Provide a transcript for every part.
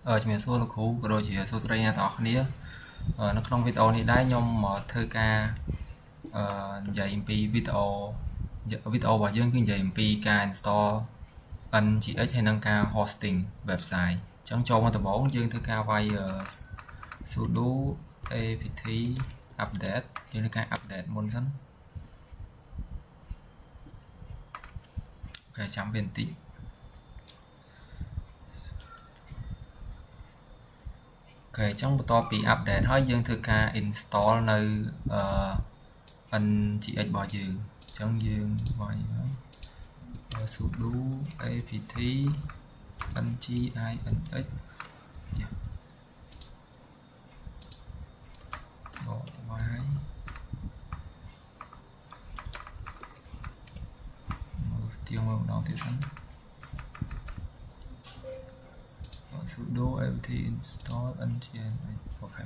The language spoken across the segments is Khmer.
ជំរាបសួរលោកគ្រូក៏ដូចជាសួស្តីអ្នកទាំងអស់គ្នានៅក្នុងវីដេអូនេះដែរខ្ញុំមកធ្វើការនិយាយអំពីវីដេអូរបស់យើងគឺនិយាយអំពីការ install NGX ហើយនិងការ hosting website អញ្ចឹងចូលមកដំបូងយើងធ្វើការវាយ sudo apt update យើងធ្វើការ update មុនសិនអូខេចាំវាបន្តិចអូខេអញ្ចឹងបន្ទាប់ពី update ហើយយើងធ្វើការ install នៅNGX របស់យើងអញ្ចឹងយើងវាយsudo apt nginx បកវាយមើលទៀងមើលម្ដងទៀតសិន sudo apt install nginx អូខេ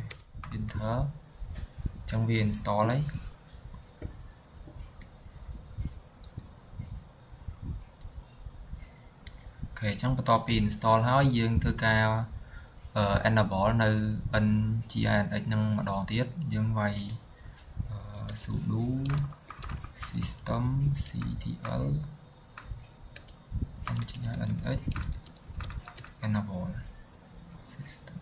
enter អញ្ចឹងវា install ហើយអូខេអញ្ចឹងបន្ទាប់ពី install ហើយយើងធ្វើការ enable នៅ nginx នឹងម្ដងទៀតយើងវាយsudo systemctl nginx enable system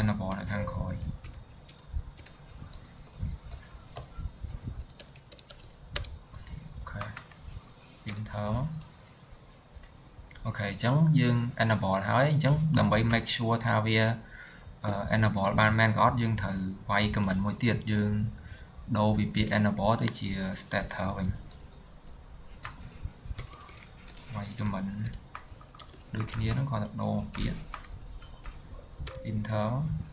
enable នៅខាងក្រោយenter អូខេអញ្ចឹងយើង enable ហើយអញ្ចឹងដើម្បី make sure ថាវា enable បានមែនក៏អត់យើងត្រូវវាយ comment មួយទៀតយើងដូរពីពាក្យ enable ទៅជា status វិញវាយ comment ដូចគ្នាហ្នឹងគាត់ទៅដូរពាក្យ enter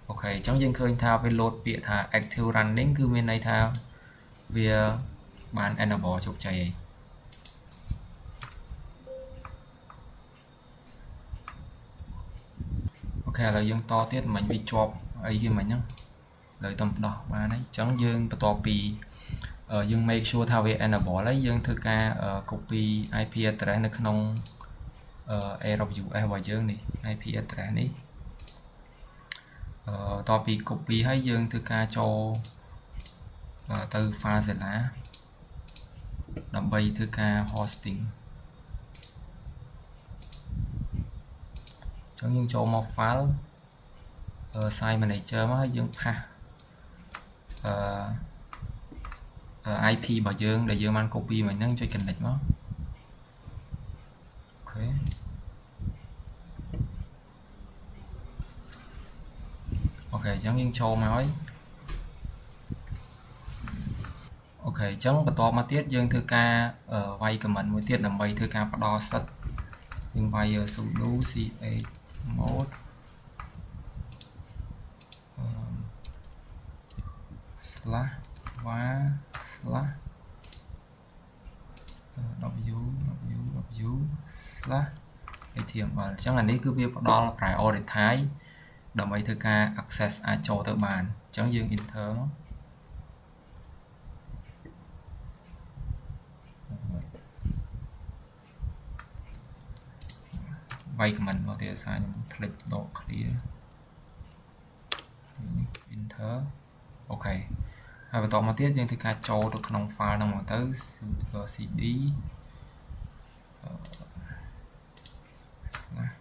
អូខេអញ្ចឹងយើងឃើញថាវា load ពាក្យថា active running គឺមានន័យថាវាបាន enable ជោគជ័យហើយអូខេឥឡូវយើងតទៀតមិញវាជាប់អីគេមិញហ្នឹងឥឡូវតំដោះបានហើយអញ្ចឹងយើងបន្ទាប់ពីយើង make sure ថាវា enable ហើយយើងធ្វើការ copy IP address នៅក្នុងAWS របស់យើងនេះ IP address នេះបន្ទាប់ពី copy ហើយយើងធ្វើការចូលទៅ FileZilla ដើម្បីធ្វើការ hosting អញ្ចឹងយើងចូលមក file site manager មកហើយយើងផាសIP របស់យើងដែលយើងបាន copy មកហ្នឹងចុច connect មកអូខេអូខេអញ្ចឹងយើងចូលមកហើយអូខេអញ្ចឹងបន្តមកទៀតយើងធ្វើការវាយ comment មួយទៀតដើម្បីធ្វើការផ្ដល់សិទ្ធិយើងវាយ sudo chmod slash var slash www slash html អញ្ចឹងអានេះគឺវាផ្ដល់ priority ដើម្បីធ្វើការ access អាចចូលទៅបានអញ្ចឹងយើង enter វាយ comment មកទៀតសារខ្ញុំ click ដក clear enter អូខេហើយបន្តមកទៀតយើងធ្វើការចូលទៅក្នុង file ហ្នឹងមកទៅ cd slash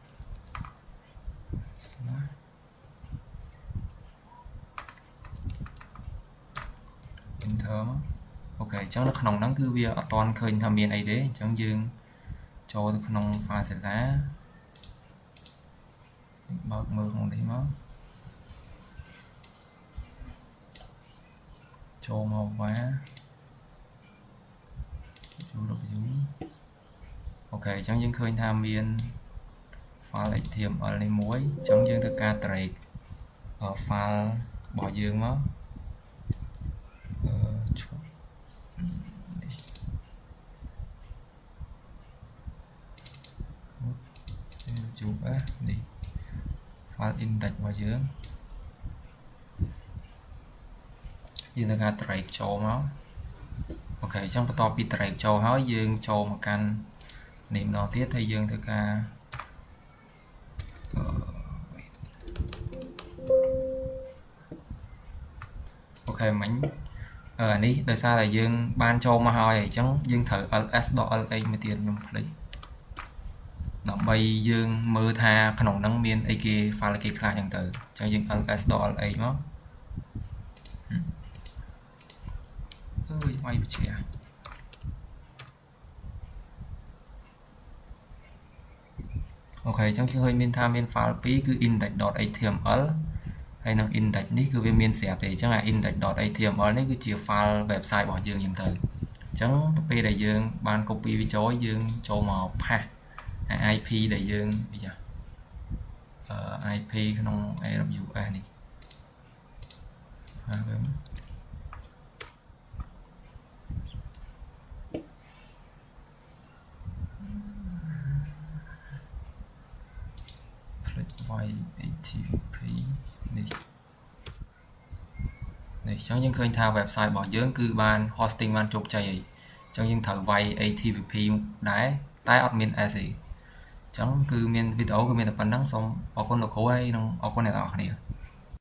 enter អូខេអញ្ចឹងនៅក្នុងហ្នឹងគឺវាអត់ទាន់ឃើញថាមានអីទេអញ្ចឹងយើងចូលទៅក្នុង FileZilla បើកមើលក្នុងនេះមកចូលមក var www អូខេអញ្ចឹងយើងឃើញថាមាន file html នេះមួយអញ្ចឹងយើងធ្វើការ drag file របស់យើងមកនេះ file index របស់យើង យើងធ្វើការ drag ចូលមកអូខេអញ្ចឹងបន្ទាប់ពី drag ចូលហើយយើងចូលមកកាន់នេះម្ដងទៀតហើយយើងធ្វើការអូខេមិញនេះដោយសារតែយើងបានចូលមកហើយអញ្ចឹងយើងត្រូវ ls ដក lx មួយទៀតខ្ញុំភ្លេចដើម្បីយើងមើលថាក្នុងហ្នឹងមានអីគេ file គេខ្លះអញ្ចឹងទៅអញ្ចឹងយើង ls ដក lx មកអើយវាយបច្ចេកអូខេអញ្ចឹងឃើញមានថាមាន file 2គឺ index.html ហើយនឹង index នេះគឺវាមានស្រាប់ទេអញ្ចឹងអា index.html នេះគឺជា file website របស់យើងអញ្ចឹងទៅអញ្ចឹងទៅពេលដែលយើងបាន copy វាចូលយើងចូលមក pass IP ដែលយើងIP ក្នុង AWS នេះហើយវាYATP នេះអញ្ចឹងយើងឃើញថា website របស់យើងគឺបាន hosting បានជោគជ័យហើយអញ្ចឹងយើងត្រូវវាយ ATP ដែរតែអត់មាន S ទេអញ្ចឹងគឺមានវីដេអូគឺមានតែប៉ុណ្្នឹងសូមអរគុណលោកគ្រូហើយនិងអរគុណអ្នកទាំងអស់គ្នា